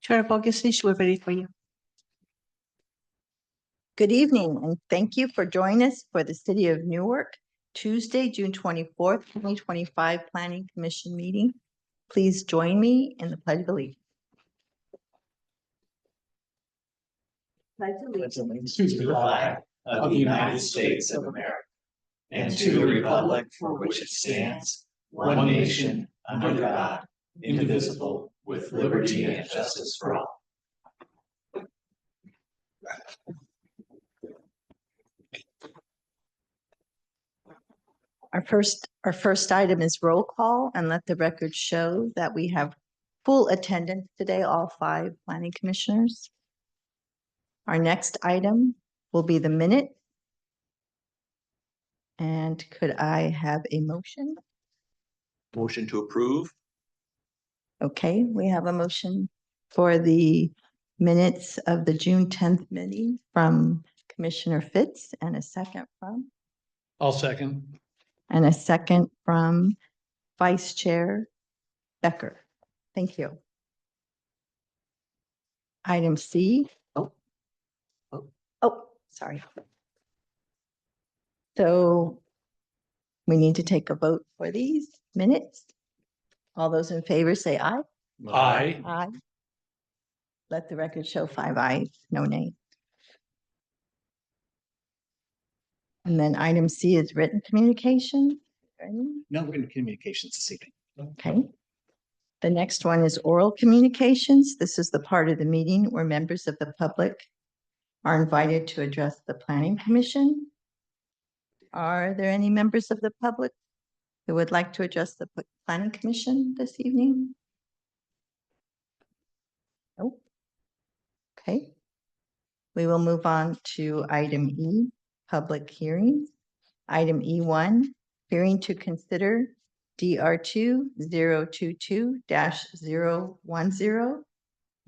Chair Augustus, we're ready for you. Good evening, and thank you for joining us for the City of Newark, Tuesday, June 24th, 2025 Planning Commission meeting. Please join me in the Pledge of Allegiance. Pledge allegiance to the flag of the United States of America and to the republic for which it stands, one nation, under God, indivisible, with liberty and justice for all. Our first item is roll call, and let the record show that we have full attendance today, all 5 planning commissioners. Our next item will be the minute. And could I have a motion? Motion to approve. Okay, we have a motion for the minutes of the June 10th meeting from Commissioner Fitz, and a second from? I'll second. And a second from Vice Chair Becker. Thank you. Item C. Oh, sorry. So we need to take a vote for these minutes. All those in favor say aye. Aye. Aye. Let the record show 5 ayes, no nay. And then item C is written communication. No written communications this evening. Okay. The next one is oral communications. This is the part of the meeting where members of the public are invited to address the Planning Commission. Are there any members of the public who would like to address the Planning Commission this evening? Nope. Okay. We will move on to item E, public hearings. Item E1, hearing to consider DR2 022-010,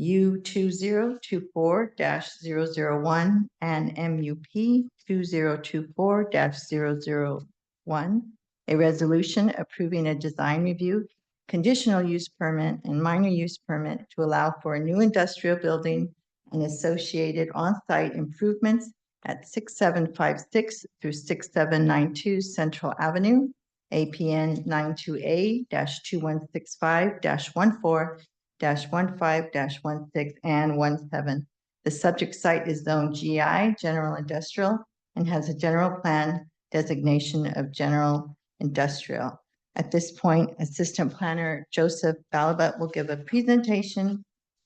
U2024-001, and MUP 2024-001, a resolution approving a design review, conditional use permit, and minor use permit to allow for a new industrial building and associated on-site improvements at 6756 through 6792 Central Avenue, APN 92A-2165-14-15-16 and 17. The subject site is Zone GI, General Industrial, and has a general plan designation of General Industrial. At this point, Assistant Planner Joseph Balabut will give a presentation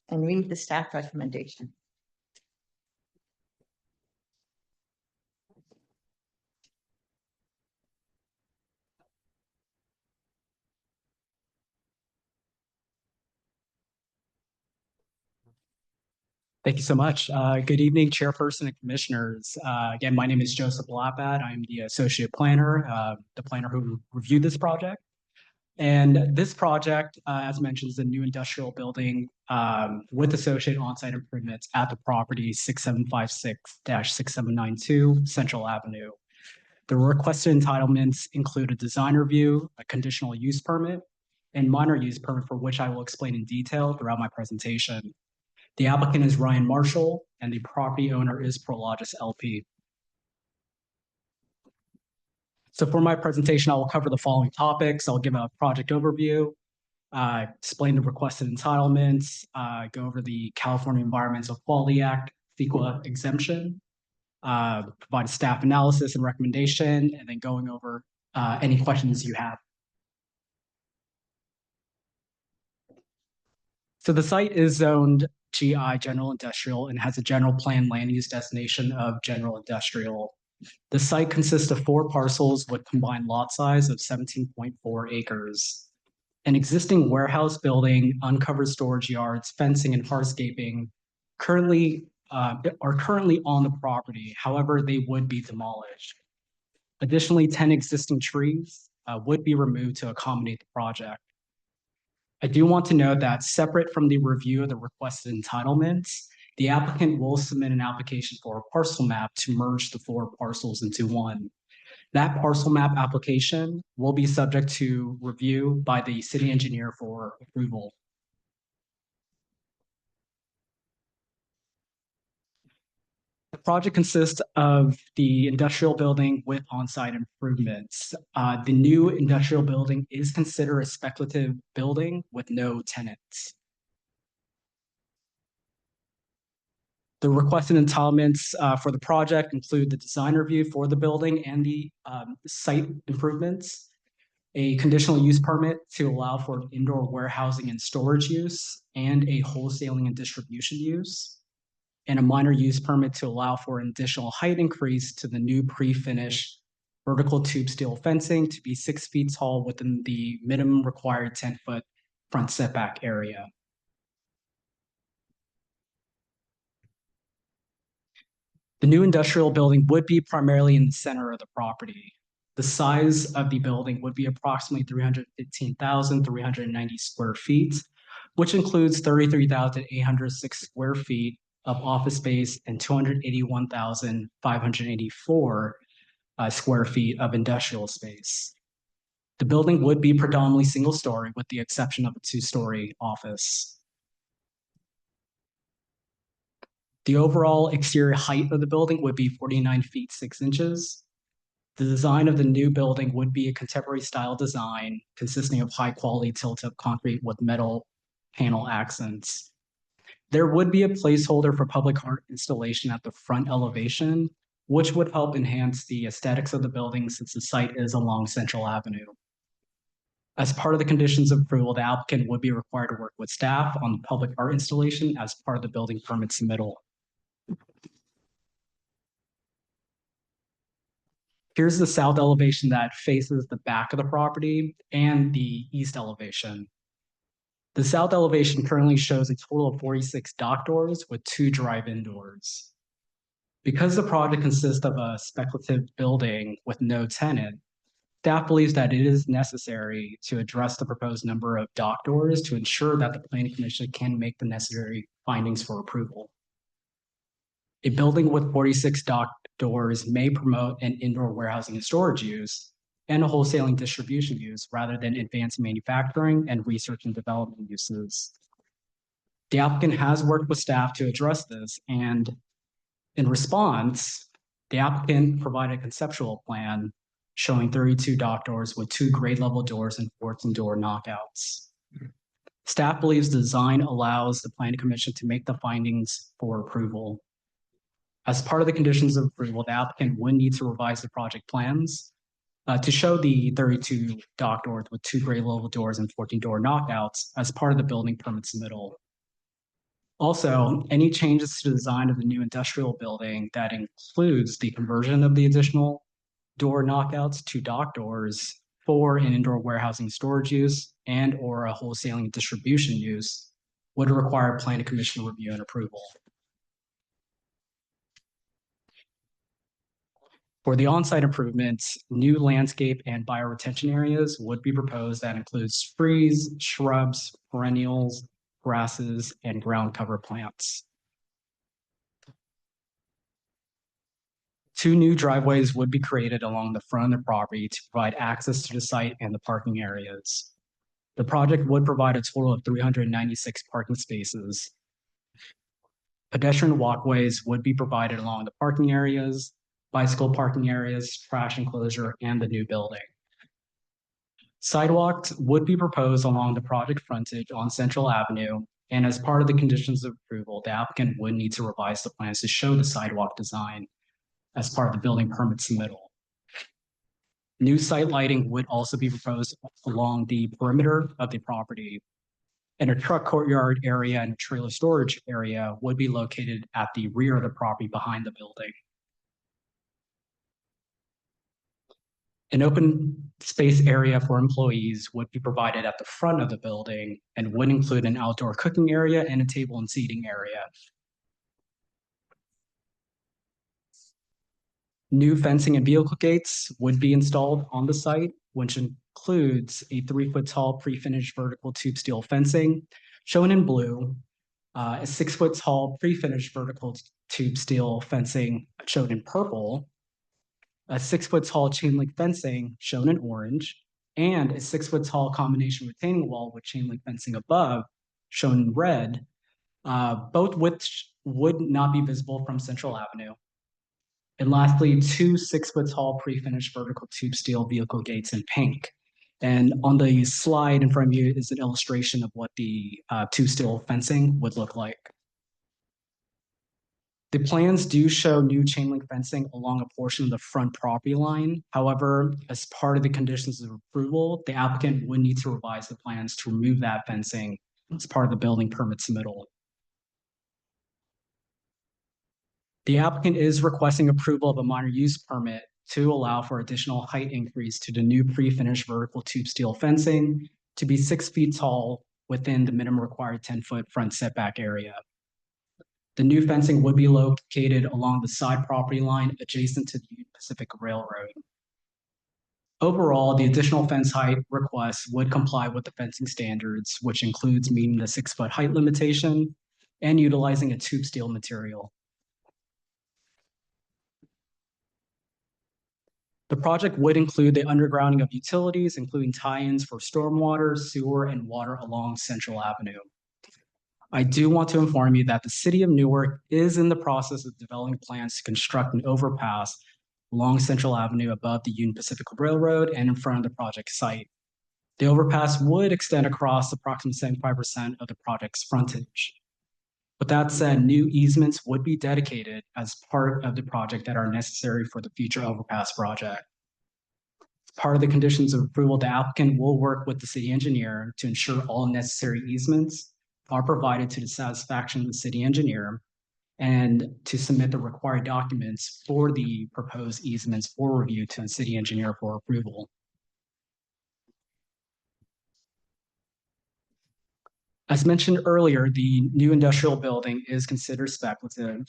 and read the staff recommendation. Thank you so much. Good evening, Chairperson and Commissioners. Again, my name is Joseph Lapat. I'm the Associate Planner, the planner who reviewed this project. And this project, as mentioned, is a new industrial building with associated on-site improvements at the property 6756-6792 Central Avenue. The requested entitlements include a design review, a conditional use permit, and minor use permit, for which I will explain in detail throughout my presentation. The applicant is Ryan Marshall, and the property owner is Prologis LP. So for my presentation, I will cover the following topics. I'll give a project overview, explain the requested entitlements, go over the California Environmental Quality Act, FEQA exemption, provide a staff analysis and recommendation, and then going over any questions you have. So the site is zoned GI, General Industrial, and has a general plan land use destination of General Industrial. The site consists of 4 parcels with combined lot size of 17.4 acres. An existing warehouse building, uncovered storage yards, fencing, and hardscaping are currently on the property. However, they would be demolished. Additionally, 10 existing trees would be removed to accommodate the project. I do want to note that separate from the review of the requested entitlements, the applicant will submit an application for a parcel map to merge the 4 parcels into one. That parcel map application will be subject to review by the city engineer for approval. project consists of the industrial building with on-site improvements. The new industrial building is considered a speculative building with no tenants. The requested entitlements for the project include the design review for the building and the site improvements, a conditional use permit to allow for indoor warehousing and storage use, and a wholesaling and distribution use, and a minor use permit to allow for an additional height increase to the new pre-finished vertical tube steel fencing to be 6 feet tall within the minimum required 10-foot front setback area. The new industrial building would be primarily in the center of the property. The size of the building would be approximately 315,390 square feet, which includes 33,806 square feet of office space and 281,584 square feet of industrial space. The building would be predominantly single-story with the exception of a 2-story office. The overall exterior height of the building would be 49 feet 6 inches. The design of the new building would be a contemporary style design consisting of high quality tilt-up concrete with metal panel accents. There would be a placeholder for public art installation at the front elevation, which would help enhance the aesthetics of the building since the site is along Central Avenue. As part of the conditions of approval, the applicant would be required to work with staff on the public art installation as part of the building permit submittal. Here's the south elevation that faces the back of the property and the east elevation. The south elevation currently shows a total of 46 dock doors with 2 drive-in doors. Because the project consists of a speculative building with no tenant, staff believes that it is necessary to address the proposed number of dock doors to ensure that the Planning Commission can make the necessary findings for approval. A building with 46 dock doors may promote an indoor warehousing and storage use and a wholesaling distribution use rather than advanced manufacturing and research and development uses. The applicant has worked with staff to address this, and in response, the applicant provided a conceptual plan showing 32 dock doors with 2 grade level doors and 14 door knockouts. Staff believes the design allows the Planning Commission to make the findings for approval. As part of the conditions of approval, the applicant would need to revise the project plans to show the 32 dock doors with 2 grade level doors and 14 door knockouts as part of the building permit submittal. Also, any changes to the design of the new industrial building that includes the conversion of the additional door knockouts to dock doors for an indoor warehousing storage use and or a wholesaling distribution use would require Planning Commission review and approval. For the on-site improvements, new landscape and bioretention areas would be proposed that includes trees, shrubs, perennials, grasses, and ground cover plants. 2 new driveways would be created along the front of the property to provide access to the site and the parking areas. The project would provide a total of 396 parking spaces. Pedestrian walkways would be provided along the parking areas, bicycle parking areas, trash enclosure, and the new building. Sidewalks would be proposed along the project frontage on Central Avenue, and as part of the conditions of approval, the applicant would need to revise the plans to show the sidewalk design as part of the building permit submittal. New site lighting would also be proposed along the perimeter of the property, and a truck courtyard area and trailer storage area would be located at the rear of the property behind the building. An open space area for employees would be provided at the front of the building and would include an outdoor cooking area and a table and seating area. New fencing and vehicle gates would be installed on the site, which includes a 3-foot tall pre-finished vertical tube steel fencing shown in blue, a 6-foot tall pre-finished vertical tube steel fencing shown in purple, a 6-foot tall chain link fencing shown in orange, and a 6-foot tall combination retaining wall with chain link fencing above shown in red, both which would not be visible from Central Avenue. And lastly, two 6-foot tall pre-finished vertical tube steel vehicle gates in pink. And on the slide in front of you is an illustration of what the tube steel fencing would look like. The plans do show new chain link fencing along a portion of the front property line. However, as part of the conditions of approval, the applicant would need to revise the plans to remove that fencing as part of the building permit submittal. The applicant is requesting approval of a minor use permit to allow for additional height increase to the new pre-finished vertical tube steel fencing to be 6 feet tall within the minimum required 10-foot front setback area. The new fencing would be located along the side property line adjacent to the Union Pacific Railroad. Overall, the additional fence height request would comply with the fencing standards, which includes meeting the 6-foot height limitation and utilizing a tube steel material. The project would include the undergrounding of utilities, including tie-ins for stormwater, sewer, and water along Central Avenue. I do want to inform you that the city of Newark is in the process of developing plans to construct an overpass along Central Avenue above the Union Pacific Railroad and in front of the project site. The overpass would extend across approximately 75% of the project's frontage. With that said, new easements would be dedicated as part of the project that are necessary for the future overpass project. As part of the conditions of approval, the applicant will work with the city engineer to ensure all necessary easements are provided to the satisfaction of the city engineer and to submit the required documents for the proposed easements for review to the city engineer for approval. As mentioned earlier, the new industrial building is considered speculative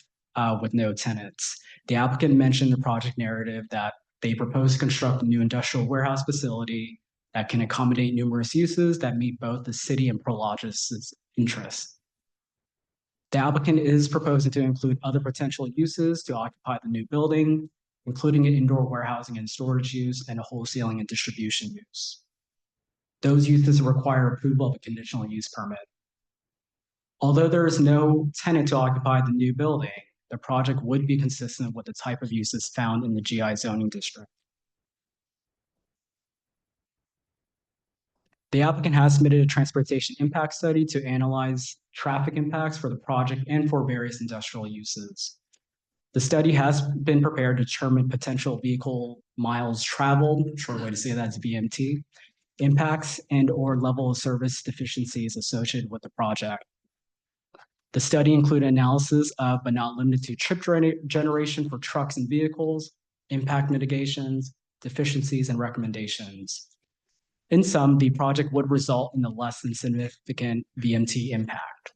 with no tenants. The applicant mentioned the project narrative that they propose to construct a new industrial warehouse facility that can accommodate numerous uses that meet both the city and Prologis' interests. The applicant is proposing to include other potential uses to occupy the new building, including an indoor warehousing and storage use and a wholesaling and distribution use. Those uses require approval of a conditional use permit. Although there is no tenant to occupy the new building, the project would be consistent with the type of uses found in the GI zoning district. The applicant has submitted a transportation impact study to analyze traffic impacts for the project and for various industrial uses. The study has been prepared to determine potential vehicle miles traveled, short way to say that is VMT, impacts and or level of service deficiencies associated with the project. The study included analysis of, but not limited to, trip generation for trucks and vehicles, impact mitigations, deficiencies, and recommendations. In sum, the project would result in a less than significant VMT impact.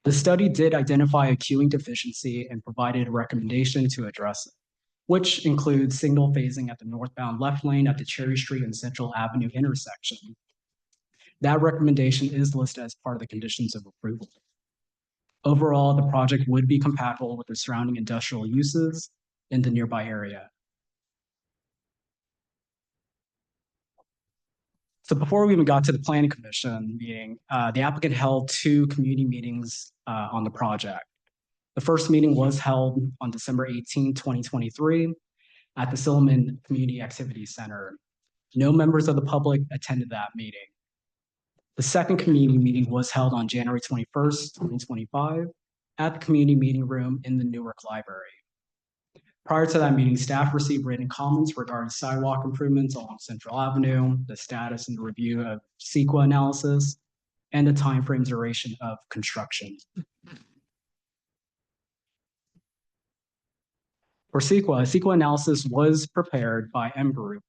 The study did identify a queuing deficiency and provided a recommendation to address it, which includes signal phasing at the northbound left lane at the Cherry Street and Central Avenue intersection. That recommendation is listed as part of the conditions of approval. Overall, the project would be compatible with the surrounding industrial uses in the nearby area. So before we even got to the planning commission meeting, the applicant held 2 community meetings on the project. The first meeting was held on December 18, 2023 at the Silliman Community Activity Center. No members of the public attended that meeting. The second community meeting was held on January 21st, 2025 at the community meeting room in the Newark Library. Prior to that meeting, staff received written comments regarding sidewalk improvements along Central Avenue, the status and review of CEQA analysis, and the timeframe duration of construction. For CEQA analysis was prepared by M Group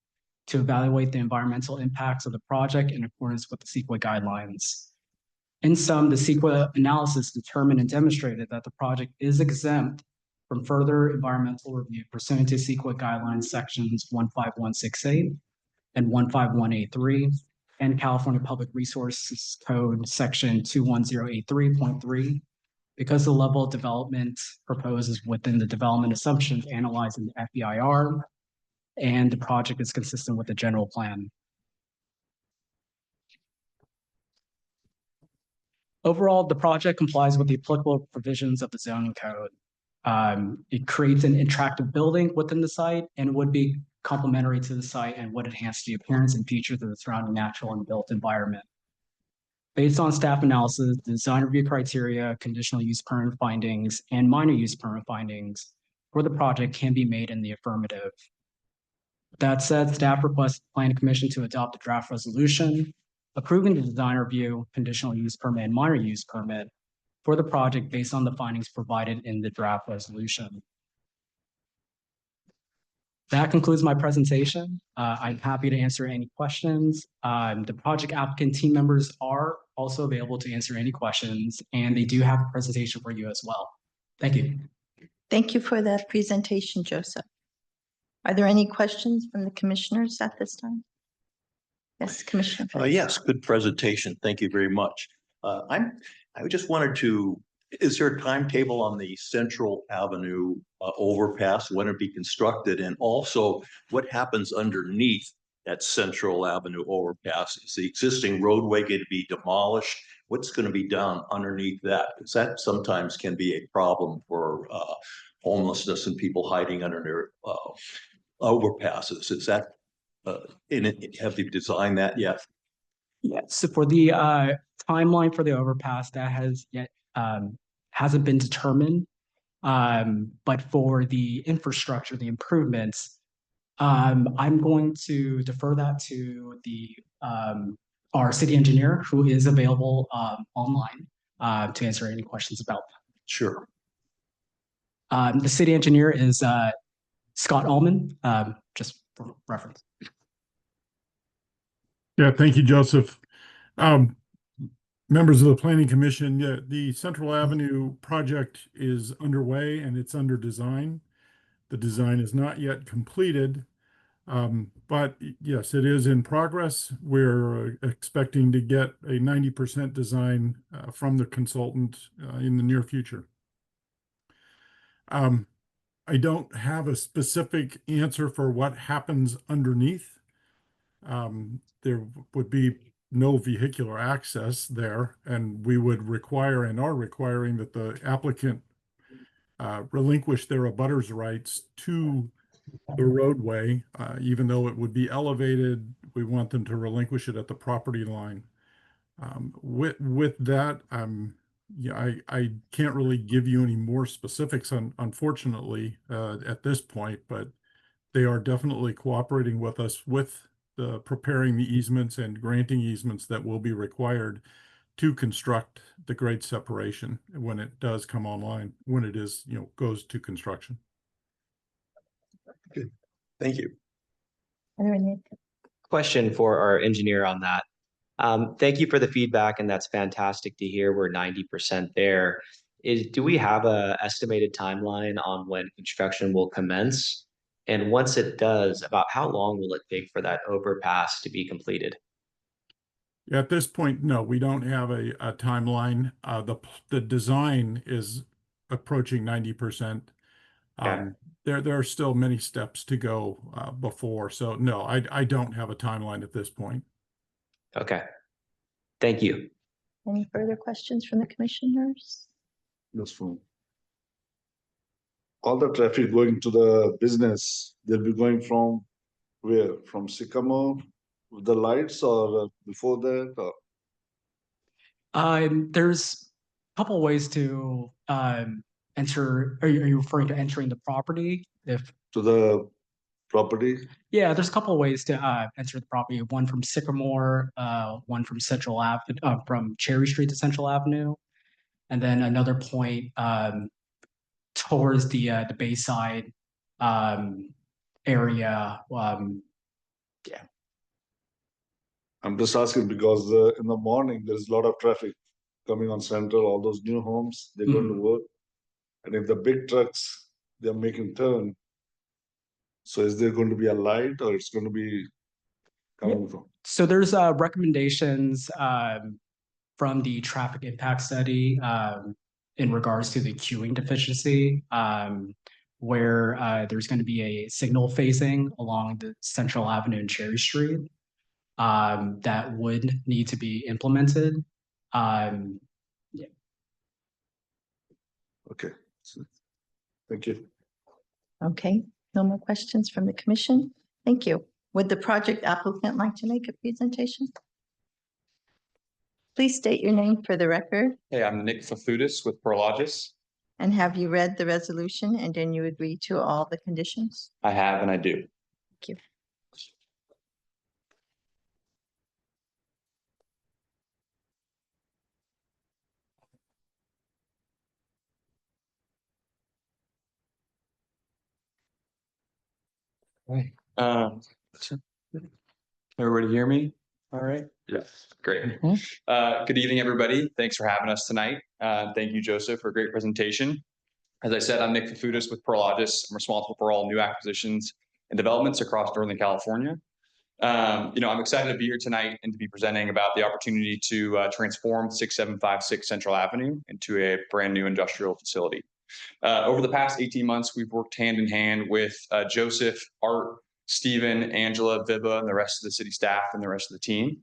to evaluate the environmental impacts of the project in accordance with the CEQA guidelines. In sum, the CEQA analysis determined and demonstrated that the project is exempt from further environmental review pursuant to CEQA guidelines sections 15168 and 15183 and California Public Resources Code section 21083.3 because the level of development proposed is within the development assumptions analyzed in the FEIR and the project is consistent with the general plan. Overall, the project complies with the applicable provisions of the zoning code. It creates an interactive building within the site and would be complementary to the site and would enhance the appearance and features of the surrounding natural and built environment. Based on staff analysis, the design review criteria, conditional use permit findings, and minor use permit findings for the project can be made in the affirmative. That said, staff requests the Planning Commission to adopt a draft resolution approving the design review, conditional use permit, and minor use permit for the project based on the findings provided in the draft resolution. That concludes my presentation. I'm happy to answer any questions. The project applicant team members are also available to answer any questions, and they do have a presentation for you as well. Thank you. Thank you for that presentation, Joseph. Are there any questions from the commissioners at this time? Yes, Commissioner. Yes, good presentation. Thank you very much. I just wanted to, is there a timetable on the Central Avenue overpass, when it be constructed? And also what happens underneath that Central Avenue overpass? Is the existing roadway going to be demolished? What's going to be done underneath that? Because that sometimes can be a problem for homelessness and people hiding under their overpasses. Is that have you designed that yet? Yeah, so for the timeline for the overpass, that has yet hasn't been determined. But for the infrastructure, the improvements, I'm going to defer that to the our city engineer, who is available online to answer any questions about that. Sure. The city engineer is Scott Allman, just for reference. Yeah, thank you, Joseph. Members of the Planning Commission, yeah, the Central Avenue project is underway and it's under design. The design is not yet completed, but yes, it is in progress. We're expecting to get a 90% design from the consultant in the near future. I don't have a specific answer for what happens underneath. There would be no vehicular access there, and we would require and are requiring that the applicant relinquish their abutters rights to the roadway. Even though it would be elevated, we want them to relinquish it at the property line. With that, yeah, I can't really give you any more specifics, unfortunately, at this point, but they are definitely cooperating with us with preparing the easements and granting easements that will be required to construct the grade separation when it does come online, when it is, goes to construction. Good. Thank you. Are there any? Question for our engineer on that. Thank you for the feedback, and that's fantastic to hear. We're 90% there. Do we have a estimated timeline on when construction will commence? And once it does, about how long will it take for that overpass to be completed? At this point, no, we don't have a timeline. The design is approaching 90%. There are still many steps to go before. So no, I don't have a timeline at this point. Okay. Thank you. Any further questions from the commissioners? Yes, from all the traffic going to the business, they'll be going from where? From Sycamore with the lights, or before that? Or? There's a couple ways to enter. Are you referring to entering the property? To the property? Yeah, there's a couple of ways to enter the property. One from Sycamore, one from Central Avenue, from Cherry Street to Central Avenue, and then another point towards the Bayside area. Yeah. I'm just asking because in the morning there's a lot of traffic coming on Central. All those new homes, they're going to work, and if the big trucks they're making turn. So is there going to be a light, or it's going to be coming from? So there's recommendations from the traffic impact study in regards to the queuing deficiency, where there's going to be a signal phasing along the Central Avenue and Cherry Street that would need to be implemented. Yeah. Okay. Thank you. Okay, no more questions from the commission. Thank you. Would the project applicant like to make a presentation? Please state your name for the record, Hey, I'm Nick Fafudis with Prologis. and have you read the resolution and then you agree to all the conditions? I have and I do. Thank you. Um, everybody hear me? All right. Yes, great. Good evening, everybody. Thanks for having us tonight. Thank you, Joseph, for a great presentation. As I said, I'm Nick Fafudis with Prologis. I'm responsible for all new acquisitions and developments across Northern California. I'm excited to be here tonight and to be presenting about the opportunity to transform 6756 Central Avenue into a brand new industrial facility. Over the past 18 months, we've worked hand in hand with Joseph, Art, Stephen, Angela, Viva, and the rest of the city staff and the rest of the team.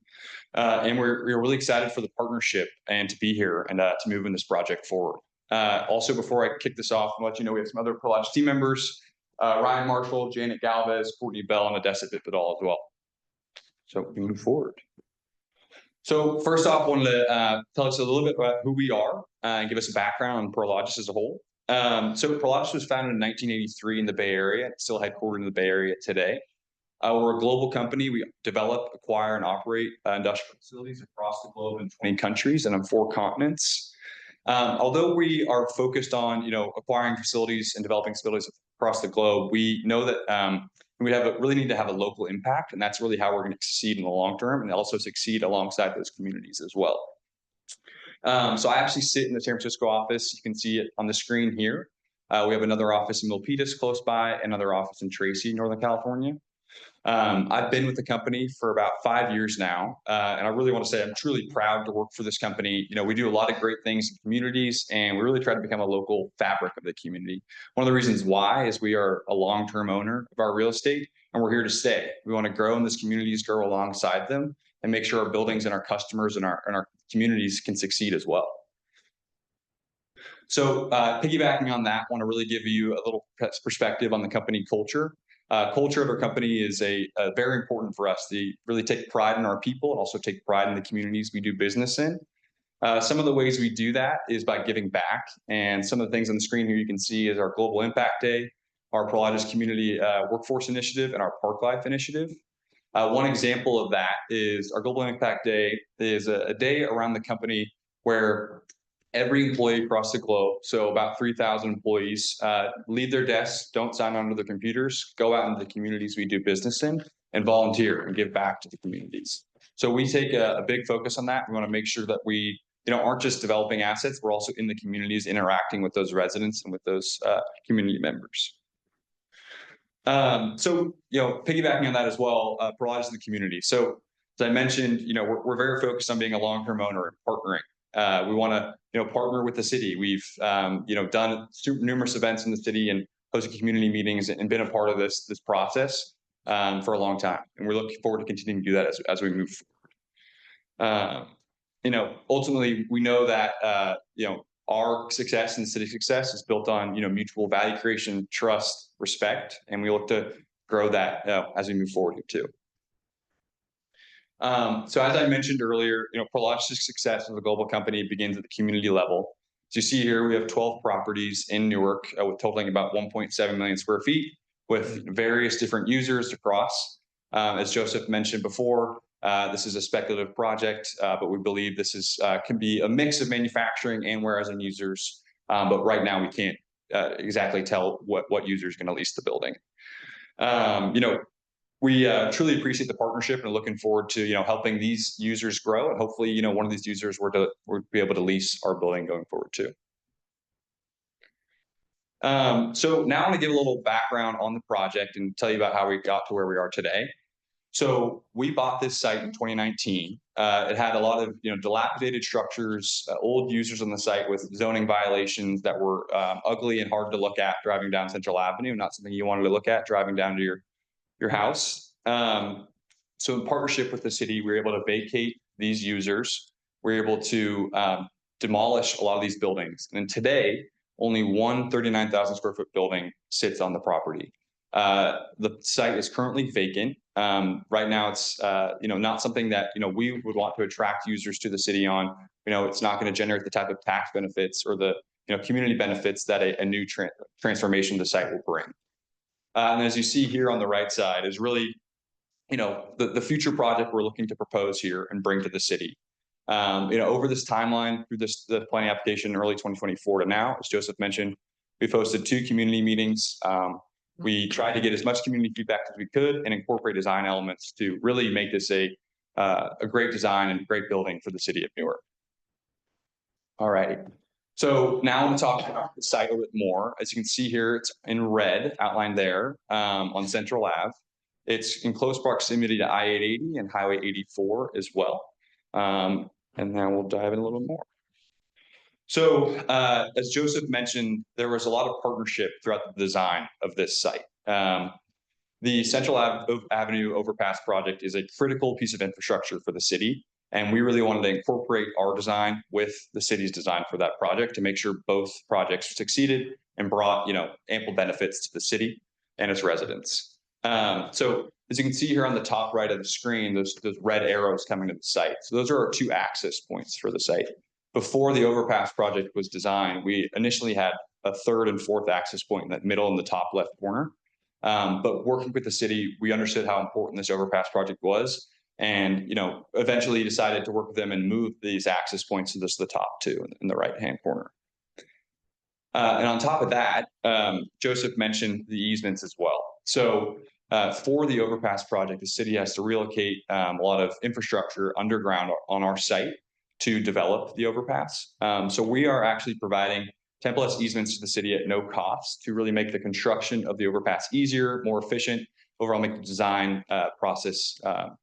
And we're really excited for the partnership and to be here and to move in this project forward. Also, before I kick this off, I'll let you know we have some other Prologis team members, Ryan Marshall, Janet Galvez, Courtney Bell, and Odessa Vipidal as well. So we move forward. So first off, I wanted to tell us a little bit about who we are and give us a background on Prologis as a whole. So Prologis was founded in 1983 in the Bay Area. It's still headquartered in the Bay Area today. We're a global company. We develop, acquire, and operate industrial facilities across the globe in 20 countries and on 4 continents. Although we are focused on, acquiring facilities and developing facilities across the globe, we know that we really need to have a local impact, and that's really how we're going to succeed in the long term, and also succeed alongside those communities as well. So I actually sit in the San Francisco office. You can see it on the screen here. We have another office in Milpitas close by, another office in Tracy, Northern California. I've been with the company for about 5 years now, and I really want to say I'm truly proud to work for this company. We do a lot of great things in communities, and we really try to become a local fabric of the community. One of the reasons why is we are a long-term owner of our real estate, and we're here to stay. We want to grow in these communities, grow alongside them, and make sure our buildings and our customers and our communities can succeed as well. So piggybacking on that, I want to really give you a little perspective on the company culture. Culture of our company is very important for us. They really take pride in our people and also take pride in the communities we do business in. Some of the ways we do that is by giving back. And some of the things on the screen here you can see is our Global Impact Day, our Prologis Community Workforce Initiative, and our Park Life Initiative. One example of that is our Global Impact Day is a day around the company where every employee across the globe, so about 3,000 employees, leave their desks, don't sign on to their computers, go out into the communities we do business in, and volunteer and give back to the communities. So we take a big focus on that. We want to make sure that we aren't just developing assets, we're also in the communities interacting with those residents and with those community members. So piggybacking on that as well, Prologis in the community. So as I mentioned, we're very focused on being a long-term owner and partnering. We want to partner with the city. We've done numerous events in the city and hosted community meetings and been a part of this process for a long time, and we're looking forward to continuing to do that as we move forward. Ultimately, we know that our success and the city's success is built on mutual value creation, trust, respect, and we look to grow that as we move forward here too. So as I mentioned earlier, Prologis' success as a global company begins at the community level. So you see here, we have 12 properties in Newark with totaling about 1.7 million square feet with various different users across. As Joseph mentioned before, this is a speculative project, but we believe this can be a mix of manufacturing and warehousing users. But right now we can't exactly tell what user is going to lease the building. We truly appreciate the partnership and are looking forward to helping these users grow, and hopefully one of these users would be able to lease our building going forward too. So now I want to give a little background on the project and tell you about how we got to where we are today. So we bought this site in 2019. It had a lot of dilapidated structures, old users on the site with zoning violations that were ugly and hard to look at driving down Central Avenue. Not something you wanted to look at driving down to your house. So in partnership with the city, we were able to vacate these users. We were able to demolish a lot of these buildings. And today only one 39,000 square foot building sits on the property. The site is currently vacant. Right now, it's not something that we would want to attract users to the city on. It's not going to generate the type of tax benefits or the community benefits that a new transformation to the site will bring. And as you see here on the right side is really the future project we're looking to propose here and bring to the city. Over this timeline through the planning application in early 2024 to now, as Joseph mentioned, we've hosted 2 community meetings. We tried to get as much community feedback as we could and incorporate design elements to really make this a great design and great building for the city of Newark. All righty. So now I'm going to talk about the site a little bit more. As you can see here, it's in red outlined there on Central Ave. It's in close proximity to I-880 and Highway 84 as well. And now we'll dive in a little bit more. So as Joseph mentioned, there was a lot of partnership throughout the design of this site. The Central Avenue Overpass project is a critical piece of infrastructure for the city. And we really wanted to incorporate our design with the city's design for that project to make sure both projects succeeded and brought ample benefits to the city and its residents. So as you can see here on the top right of the screen, those red arrows coming to the site. So those are our 2 access points for the site. Before the overpass project was designed, we initially had a 3rd and 4th access point in the middle in the top left corner. But working with the city, we understood how important this overpass project was, and eventually decided to work with them and move these access points to the top 2 in the right-hand corner. And on top of that, Joseph mentioned the easements as well. So for the overpass project, the city has to relocate a lot of infrastructure underground on our site to develop the overpass. So we are actually providing 10+ easements to the city at no cost to really make the construction of the overpass easier, more efficient, overall make the design process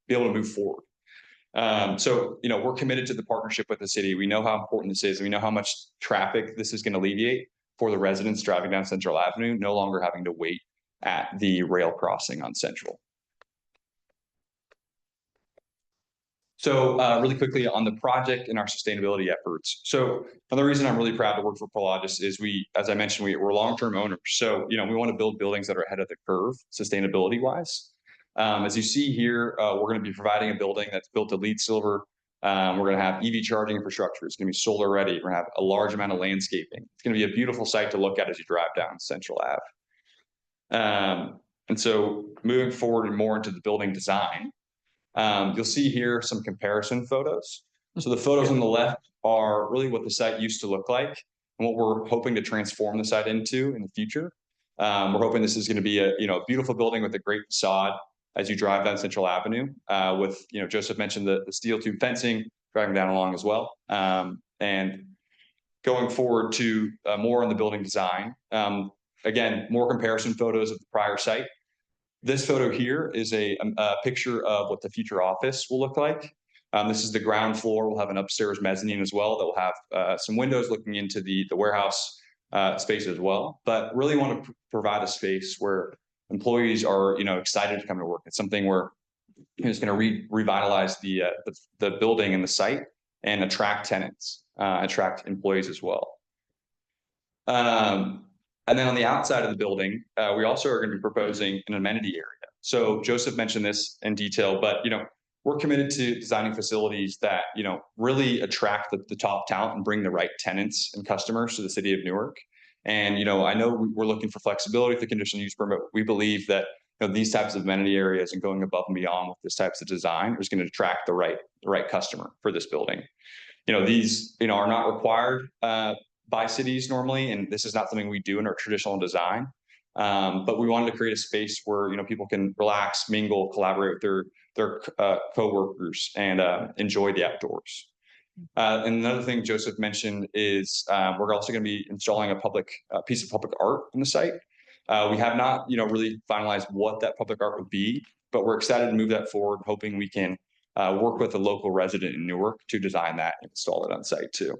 be able to move forward. So we're committed to the partnership with the city. We know how important this is. We know how much traffic this is going to alleviate for the residents driving down Central Avenue, no longer having to wait at the rail crossing on Central. So really quickly on the project and our sustainability efforts. So another reason I'm really proud to work for Prologis is as I mentioned, we're long-term owners. So, we want to build buildings that are ahead of the curve sustainability-wise. As you see here, we're going to be providing a building that's built to LEED Silver. We're going to have EV charging infrastructure. It's going to be solar ready. We're going to have a large amount of landscaping. It's going to be a beautiful site to look at as you drive down Central Ave. And so moving forward and more into the building design, you'll see here some comparison photos. So the photos on the left are really what the site used to look like and what we're hoping to transform the site into in the future. We're hoping this is going to be a beautiful building with a great facade as you drive down Central Avenue. With Joseph mentioned the steel tube fencing driving down along as well. And going forward to more on the building design. Again, more comparison photos of the prior site. This photo here is a picture of what the future office will look like. This is the ground floor. We'll have an upstairs mezzanine as well that will have some windows looking into the warehouse space as well. But really want to provide a space where employees are excited to come to work. It's something where it's going to revitalize the building and the site and attract tenants, attract employees as well. And then on the outside of the building, we also are going to be proposing an amenity area. So Joseph mentioned this in detail, but we're committed to designing facilities that really attract the top talent and bring the right tenants and customers to the city of Newark. And I know we're looking for flexibility with the conditional use permit. We believe that these types of amenity areas and going above and beyond with this types of design is going to attract the right customer for this building. These are not required by cities normally, and this is not something we do in our traditional design. But we wanted to create a space where people can relax, mingle, collaborate with their co-workers and enjoy the outdoors. And another thing Joseph mentioned is we're also going to be installing a piece of public art on the site. We have not really finalized what that public art would be, but we're excited to move that forward, hoping we can work with a local resident in Newark to design that and install it on site too.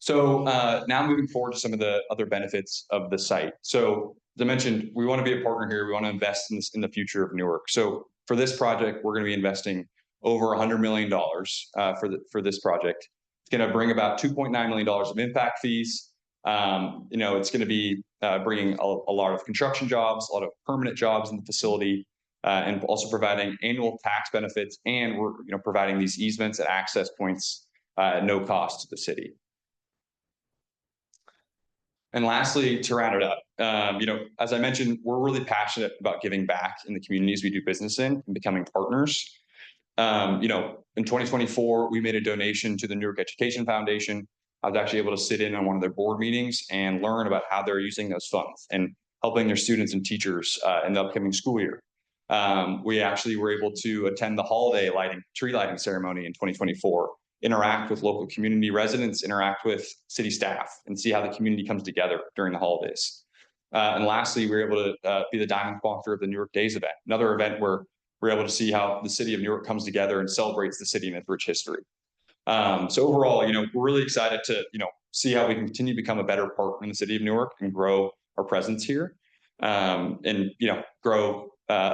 So now moving forward to some of the other benefits of the site. So as I mentioned, we want to be a partner here. We want to invest in the future of Newark. So for this project, we're going to be investing over $100 million for this project. It's going to bring about $2.9 million of impact fees. It's going to be bringing a lot of construction jobs, a lot of permanent jobs in the facility, and also providing annual tax benefits. And we're providing these easements and access points at no cost to the city. And lastly, to round it up, as I mentioned, we're really passionate about giving back in the communities we do business in and becoming partners. In 2024, we made a donation to the Newark Education Foundation. I was actually able to sit in on one of their board meetings and learn about how they're using those funds and helping their students and teachers in the upcoming school year. We actually were able to attend the holiday tree lighting ceremony in 2024, interact with local community residents, interact with city staff, and see how the community comes together during the holidays. And lastly, we were able to be the diamond sponsor of the Newark Days event, another event where we're able to see how the city of Newark comes together and celebrates the city and its rich history. So overall, we're really excited to, see how we can continue to become a better partner in the city of Newark and grow our presence here, and grow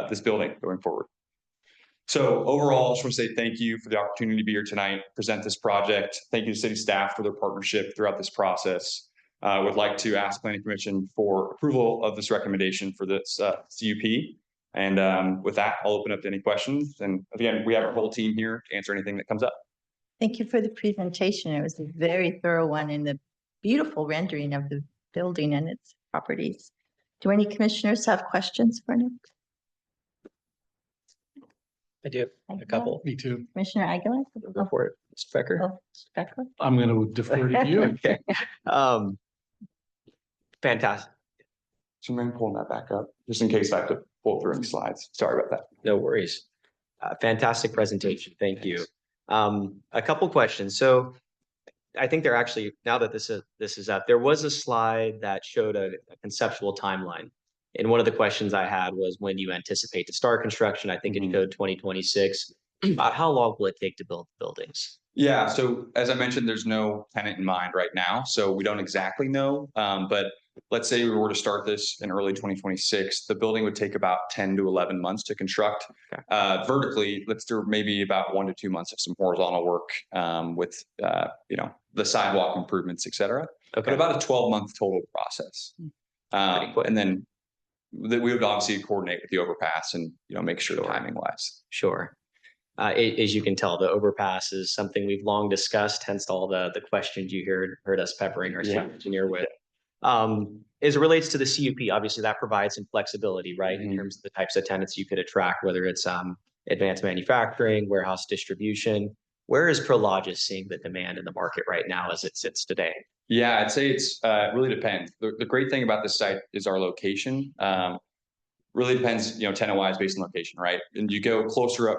this building going forward. So overall, I just want to say thank you for the opportunity to be here tonight, present this project. Thank you to city staff for their partnership throughout this process. I would like to ask Planning Commission for approval of this recommendation for this CUP. And with that, I'll open up to any questions. And again, we have our whole team here to answer anything that comes up. Thank you for the presentation. It was a very thorough one and the beautiful rendering of the building and its properties. Do any commissioners have questions for Nick? I do. A couple. Me too. Commissioner Aguilar? Go for it, Mr. Becker. Oh, Becker? I'm going to defer to you. Okay. Fantastic. So I'm pulling that back up just in case I have to pull through any slides. Sorry about that. No worries. Fantastic presentation. Thank you. A couple questions. So I think there actually, now that this is up, there was a slide that showed a conceptual timeline. And one of the questions I had was when you anticipate to start construction. I think it showed 2026. About how long will it take to build buildings? Yeah, so as I mentioned, there's no tenant in mind right now, so we don't exactly know. But let's say we were to start this in early 2026, the building would take about 10 to 11 months to construct. Okay. Vertically, let's do maybe about 1 to 2 months of some horizontal work with the sidewalk improvements, et cetera. Okay. But about a 12-month total process. And then we would obviously coordinate with the overpass and make sure timing wise. Sure. As you can tell, the overpass is something we've long discussed, hence all the questions you heard us peppering our city engineer with. As it relates to the CUP, obviously that provides some flexibility, right, in terms of the types of tenants you could attract, whether it's advanced manufacturing, warehouse distribution. Where is Prologis seeing the demand in the market right now as it sits today? Yeah, I'd say it's really depends. The great thing about this site is our location. Really depends, tenant-wise based on location, right? And you go farther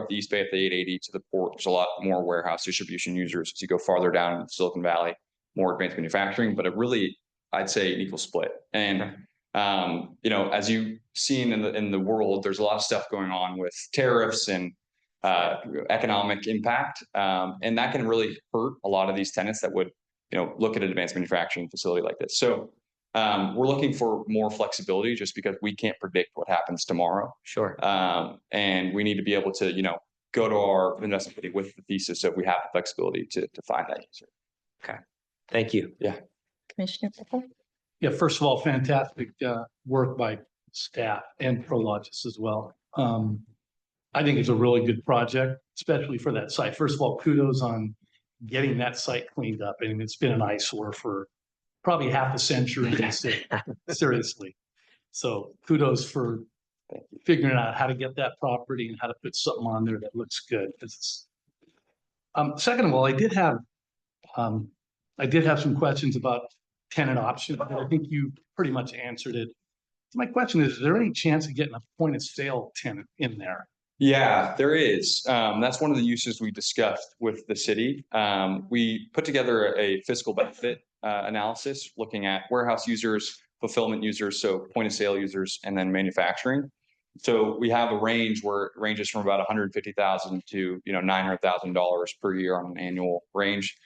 up the East Bay at the 880 to the port, there's a lot more warehouse distribution users. As you go farther down in Silicon Valley, more advanced manufacturing, but I'd say an equal split. And as you've seen in the world, there's a lot of stuff going on with tariffs and economic impact, and that can really hurt a lot of these tenants that would look at an advanced manufacturing facility like this. So we're looking for more flexibility just because we can't predict what happens tomorrow. Sure. And we need to be able to, go to our investment committee with the thesis that we have the flexibility to find that user. Okay. Thank you. Yeah. Commissioner Becker? Yeah, first of all, fantastic work by staff and Prologis as well. I think it's a really good project, especially for that site. First of all, kudos on getting that site cleaned up. I mean, it's been an eyesore for probably half a century, seriously. So kudos for figuring out how to get that property and how to put something on there that looks good. Second of all, I did have some questions about tenant options, but I think you pretty much answered it. My question is there any chance of getting a point of sale tenant in there? Yeah, there is. That's one of the uses we discussed with the city. We put together a fiscal benefit analysis looking at warehouse users, fulfillment users, so point of sale users, and then manufacturing. So we have a range where it ranges from about $150,000 to $900,000 per year on an annual range.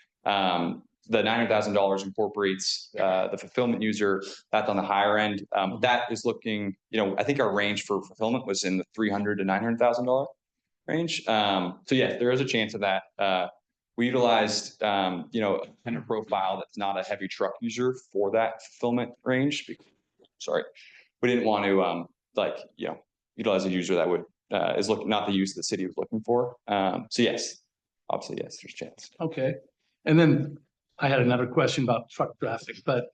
The $900,000 incorporates the fulfillment user. That's on the higher end. That is looking, I think our range for fulfillment was in the $300,000 to $900,000 range. So yes, there is a chance of that. We utilized, you know, a tenant profile that's not a heavy truck user for that fulfillment range. Sorry, we didn't want to, like, you know, utilize a user that would, is looking, not the use the city was looking for. So yes, obviously, yes, there's a chance. Okay. And then I had another question about truck traffic, but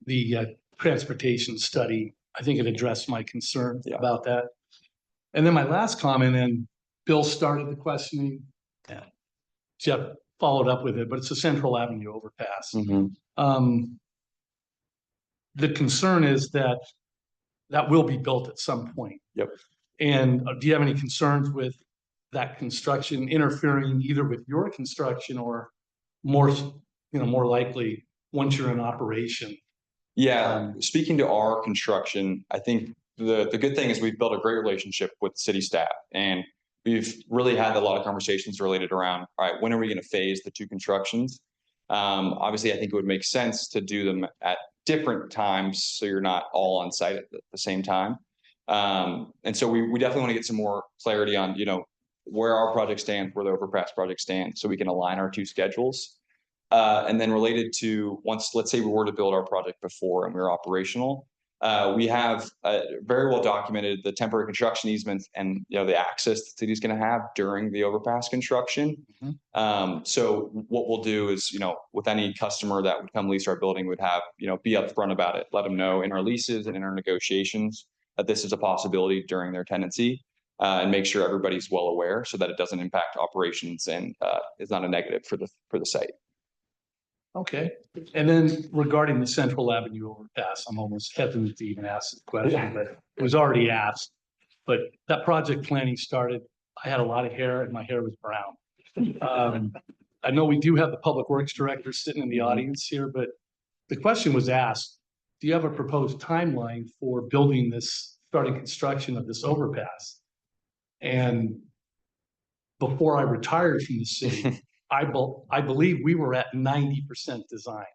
the transportation study, I think it addressed my concern Yeah. about that. And then my last comment, and Bill started the questioning. Yeah. Jeff followed up with it, but it's a Central Avenue overpass. The concern is that that will be built at some point. Yep. And do you have any concerns with that construction interfering either with your construction or more, you know, more likely once you're in operation? Yeah, speaking to our construction, I think the good thing is we've built a great relationship with city staff, and we've really had a lot of conversations related around, all right, when are we going to phase the two constructions? Obviously, I think it would make sense to do them at different times so you're not all on site at the same time. And so we definitely want to get some more clarity on, you know, where our project stands, where the overpass project stands, so we can align our two schedules. And then related to once, let's say we were to build our project before and we were operational, we have very well documented the temporary construction easements and, you know, the access the city's going to have during the overpass construction. So what we'll do is, you know, with any customer that would come lease our building, would have, you know, be upfront about it, let them know in our leases and in our negotiations that this is a possibility during their tenancy, and make sure everybody's well aware so that it doesn't impact operations and is not a negative for the site. Okay. And then regarding the Central Avenue overpass, I'm almost hesitant to even ask the question, but it was already asked. But that project planning started, I had a lot of hair and my hair was brown. I know we do have the Public Works Director sitting in the audience here, but the question was asked, do you have a proposed timeline for building this, starting construction of this overpass? And before I retired from the city, I believe we were at 90% design.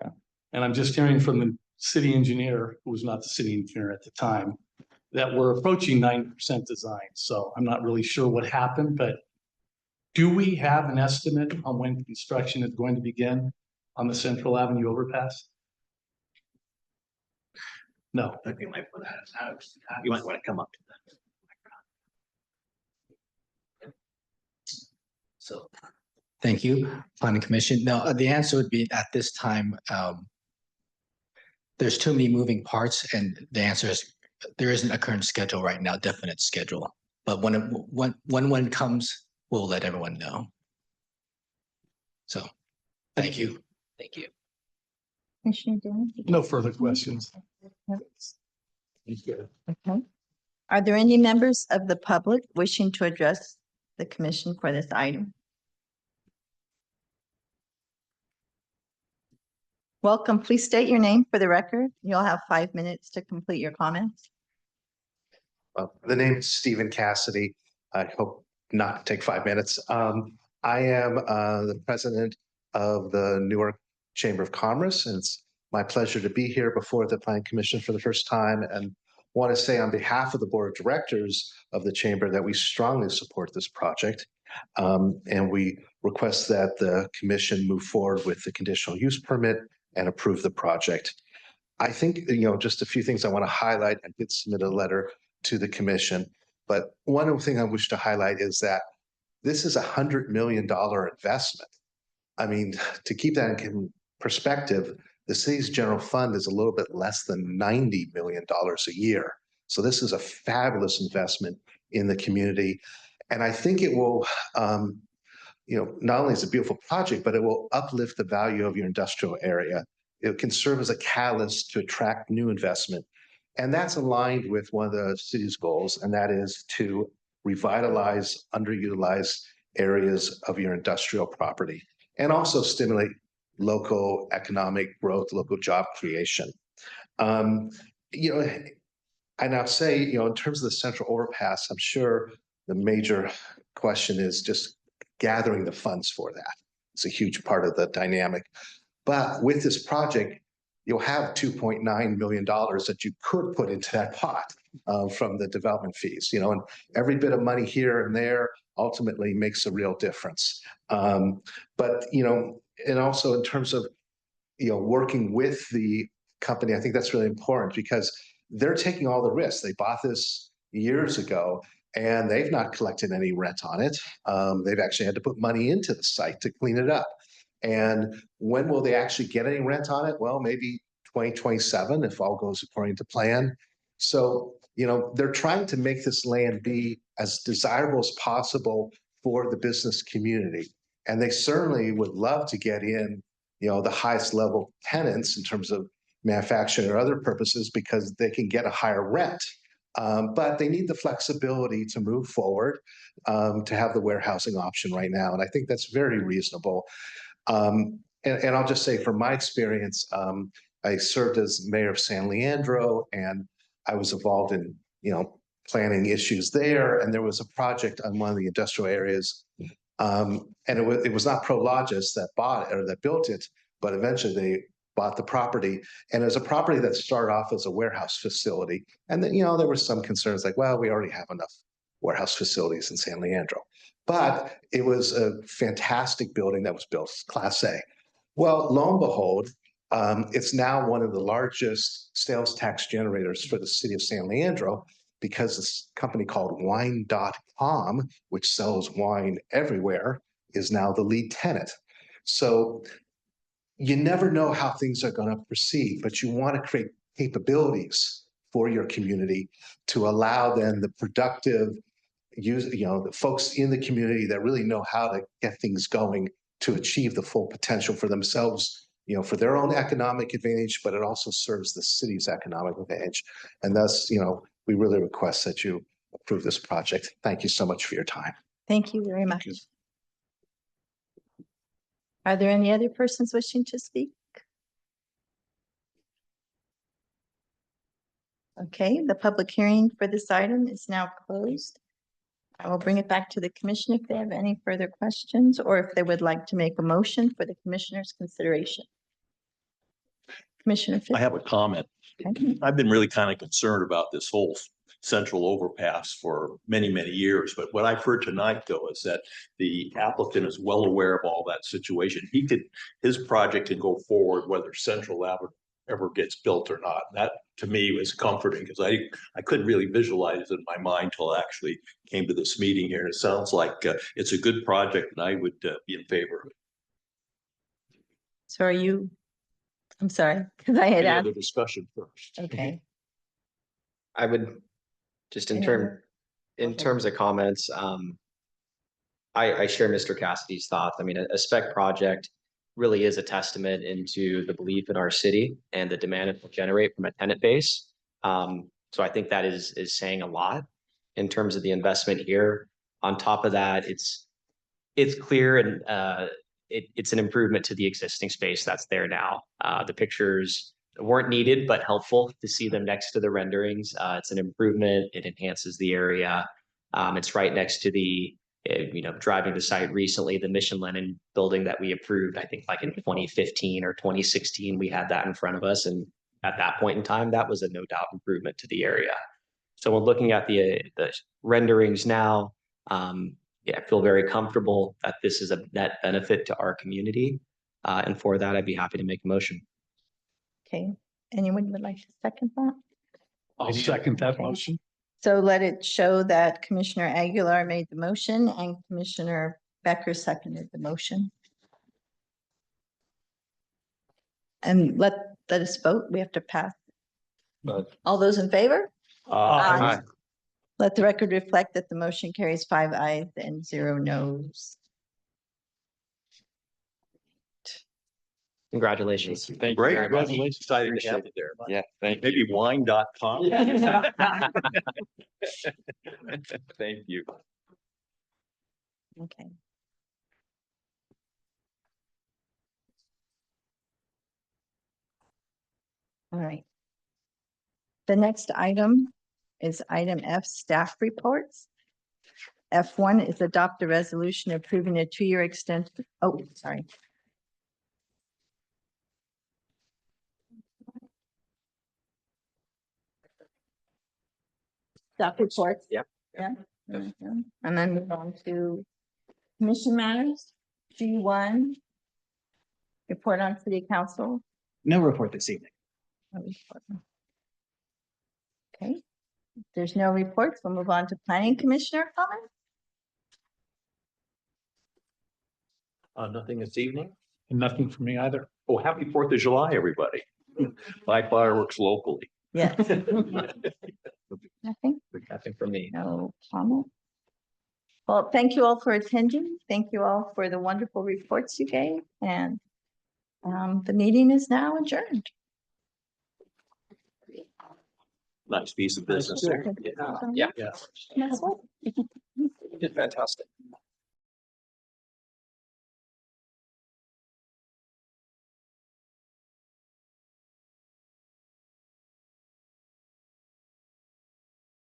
Yeah. And I'm just hearing from the city engineer, who was not the city engineer at the time, that we're approaching 90% design. So I'm not really sure what happened, but do we have an estimate on when construction is going to begin on the Central Avenue overpass? No. You might want to come up to that. So, thank you, Planning Commission. No, the answer would be at this time, there's too many moving parts, and the answer is there isn't a current schedule right now, definite schedule. But when one comes, we'll let everyone know. So, thank you. Thank you. Commissioner Dillon? No further questions. Okay. Are there any members of the public wishing to address the commission for this item? Welcome. Please state your name for the record. You'll have 5 minutes to complete your comments. The name is Stephen Cassidy. I hope not to take 5 minutes. I am the president of the Newark Chamber of Commerce, and it's my pleasure to be here before the Planning Commission for the first time, and want to say on behalf of the board of directors of the Chamber that we strongly support this project. And we request that the commission move forward with the conditional use permit and approve the project. I think, you know, just a few things I want to highlight. I did submit a letter to the commission, but one thing I wish to highlight is that this is $100 million investment. I mean, to keep that in perspective, the city's general fund is a little bit less than $90 million a year. So this is a fabulous investment in the community. And I think it will, you know, not only is it a beautiful project, but it will uplift the value of your industrial area. It can serve as a catalyst to attract new investment. And that's aligned with one of the city's goals, and that is to revitalize underutilized areas of your industrial property and also stimulate local economic growth, local job creation. You know, and I'll say, you know, in terms of the central overpass, I'm sure the major question is just gathering the funds for that. It's a huge part of the dynamic. But with this project, you'll have $2.9 million that you could put into that pot from the development fees, you know, and every bit of money here and there ultimately makes a real difference. But, and also in terms of, working with the company, I think that's really important because they're taking all the risks. They bought this years ago and they've not collected any rent on it. They've actually had to put money into the site to clean it up. And when will they actually get any rent on it? Well, maybe 2027 if all goes according to plan. So, they're trying to make this land be as desirable as possible for the business community. And they certainly would love to get in, the highest level tenants in terms of manufacturing or other purposes because they can get a higher rent. But they need the flexibility to move forward, to have the warehousing option right now. And I think that's very reasonable. And I'll just say from my experience, I served as mayor of San Leandro and I was involved in, planning issues there. And there was a project on one of the industrial areas. And it was not Prologis that bought it or that built it, but eventually they bought the property. And it was a property that started off as a warehouse facility. And then, there were some concerns like, well, we already have enough warehouse facilities in San Leandro. But it was a fantastic building that was built, Class A. Well, lo and behold, it's now one of the largest sales tax generators for the city of San Leandro because this company called Wine.com, which sells wine everywhere, is now the lead tenant. So you never know how things are going to proceed, but you want to create capabilities for your community to allow then the productive the folks in the community that really know how to get things going to achieve the full potential for themselves, for their own economic advantage, but it also serves the city's economic advantage. And thus, we really request that you approve this project. Thank you so much for your time. Thank you very much. Are there any other persons wishing to speak? Okay, the public hearing for this item is now closed. I will bring it back to the commission if they have any further questions or if they would like to make a motion for the commissioner's consideration. Commissioner Fitz. I have a comment. Okay. I've been really kind of concerned about this whole central overpass for many, many years. But what I've heard tonight, though, is that the applicant is well aware of all that situation. His project can go forward whether Central ever gets built or not. That to me was comforting because I couldn't really visualize it in my mind till I actually came to this meeting here. It sounds like it's a good project and I would be in favor of it. So are you, I'm sorry, because I had Any asked. other discussion first? Okay. I would just in terms of comments, I share Mr. Cassidy's thoughts. I mean, a spec project really is a testament into the belief in our city and the demand it will generate from a tenant base. So I think that is saying a lot in terms of the investment here. On top of that, it's clear and it's an improvement to the existing space that's there now. The pictures weren't needed, but helpful to see them next to the renderings. It's an improvement. It enhances the area. It's right next to the, driving the site recently, the Mission Lennon building that we approved, I think like in 2015 or 2016, we had that in front of us. And at that point in time, that was a no doubt improvement to the area. So when looking at the renderings now, I feel very comfortable that this is a net benefit to our community. And for that, I'd be happy to make a motion. Okay. Anyone would like to second that? I'll second that Okay. motion. So let it show that Commissioner Aguilar made the motion and Commissioner Becker seconded the motion. And let us vote. We have to pass. All those in favor? Aye. Let the record reflect that the motion carries 5 ayes and 0 noes. Congratulations. Thank you Great. very much. Congratulations. Excited to have it there. Yeah, thank you. Maybe wine.com. Thank you. Okay. All right. The next item is item F, staff reports. F1 is adopt a resolution approving a 2-year extension. Oh, sorry. Staff reports. Yep. Yeah. And then move on to commission matters. G1. Report on city council. No report this evening. No report. Okay, if there's no reports, we'll move on to planning commissioner comments. Nothing this evening. And nothing for me either. Oh, happy 4th of July, everybody. Buy fireworks locally. Yes. Nothing, Nothing for me. no comment. Well, thank you all for attending. Thank you all for the wonderful reports you gave, and the meeting is now adjourned. Nice piece of business there. Yeah. Yeah. That's what. Fantastic.